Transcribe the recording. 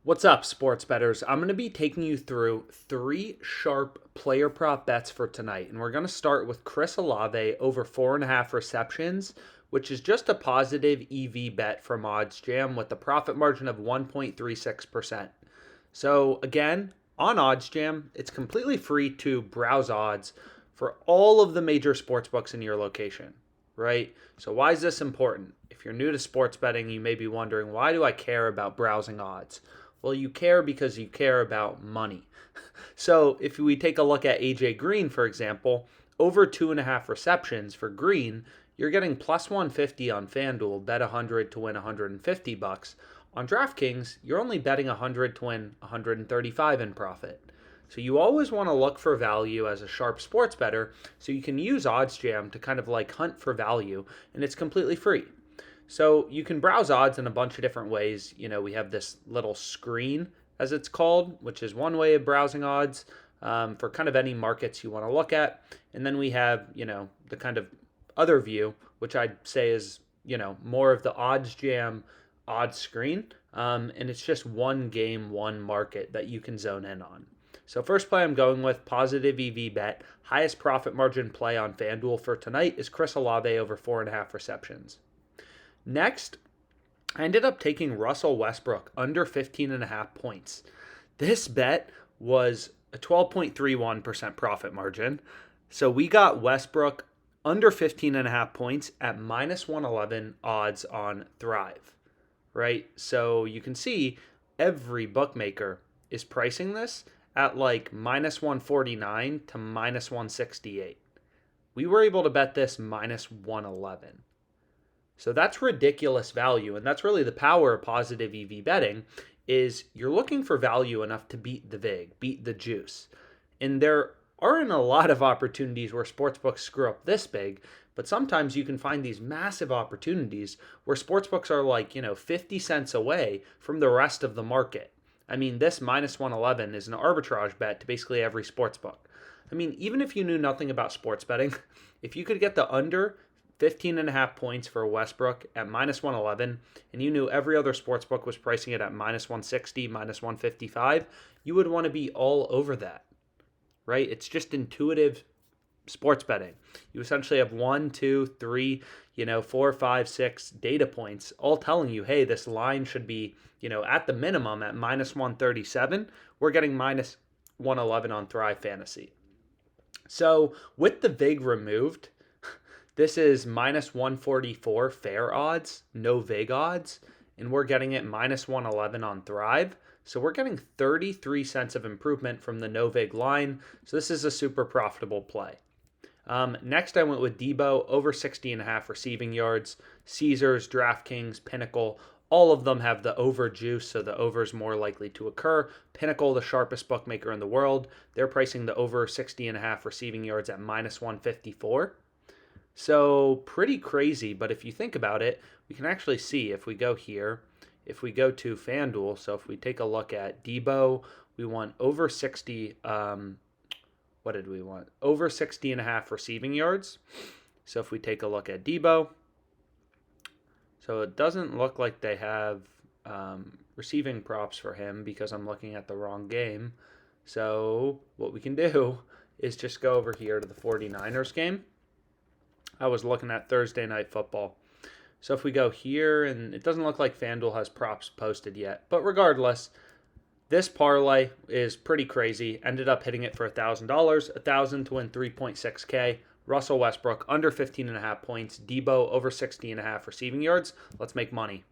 What's up, sports bettors? I'm going to be taking you through three sharp player prop bets for tonight. And we're going to start with Chris Olave over 4.5 receptions, which is just a positive EV bet from OddsJam with a profit margin of 1.36%. So, again, on OddsJam, it's completely free to browse odds for all of the major sports books in your location, right? So, why is this important? If you're new to sports betting, you may be wondering, why do I care about browsing odds? Well, you care because you care about money. So if we take a look at AJ Green, for example, over 2.5 receptions for Green, you're getting plus 150 on FanDuel, bet 100 to win 150 bucks. On DraftKings, you're only betting 100 to win 135 in profit. So you always want to look for value as a sharp sports bettor, so you can use OddsJam to kind of like hunt for value, and it's completely free. So you can browse odds in a bunch of different ways. We have this little screen, as it's called, which is one way of browsing odds for kind of any markets you want to look at. And then we have, the kind of other view, which I'd say is, more of the odds jam odds screen. And it's just one game, one market that you can zone in on. So first play I'm going with, positive EV bet. Highest profit margin play on FanDuel for tonight is Chris Olave over 4.5 receptions. Next, I ended up taking Russell Westbrook under 15.5 points. This bet was a 12.31% profit margin. So we got Westbrook under 15.5 points at minus 111 odds on Thrive, right? So you can see every bookmaker is pricing this at like minus 149 to minus 168. We were able to bet this minus 111. So that's ridiculous value, and that's really the power of positive EV betting is you're looking for value enough to beat the vig, beat the juice. And there aren't a lot of opportunities where sportsbooks screw up this big, but sometimes you can find these massive opportunities where sportsbooks are like, 50 cents away from the rest of the market. I mean, this minus 111 is an arbitrage bet to basically every sportsbook. I mean, even if you knew nothing about sports betting, if you could get the under 15.5 points for Westbrook at minus 111, and you knew every other sportsbook was pricing it at minus 160, minus 155, you would want to be all over that, right? It's just intuitive sports betting. You essentially have one, two, three, 4, 5, 6 data points all telling you, hey, this line should be, at the minimum at minus 137. We're getting minus 111 on Thrive Fantasy. So with the VIG removed, this is minus 144 fair odds, no VIG odds, and we're getting it minus 111 on Thrive. So we're getting 33 cents of improvement from the no VIG line. So this is a super profitable play. Next, I went with Debo over 60.5 receiving yards. Caesars, DraftKings, Pinnacle, all of them have the over juice, so the over is more likely to occur. Pinnacle, the sharpest bookmaker in the world, they're pricing the over 60.5 receiving yards at minus 154. So pretty crazy, but if you think about it, we can actually see if we go here, if we go to FanDuel, so if we take a look at Debo, we want over 60, what did we want? Over 60.5 receiving yards. So if we take a look at Debo, so it doesn't look like they have receiving props for him because I'm looking at the wrong game. So what we can do is just go over here to the 49ers game. I was looking at Thursday Night Football. So if we go here, and it doesn't look like FanDuel has props posted yet, but regardless, this parlay is pretty crazy. Ended up hitting it for $1,000, $1,000 to win 3.6K. Russell Westbrook under 15.5 points. Debo over 60.5 receiving yards. Let's make money.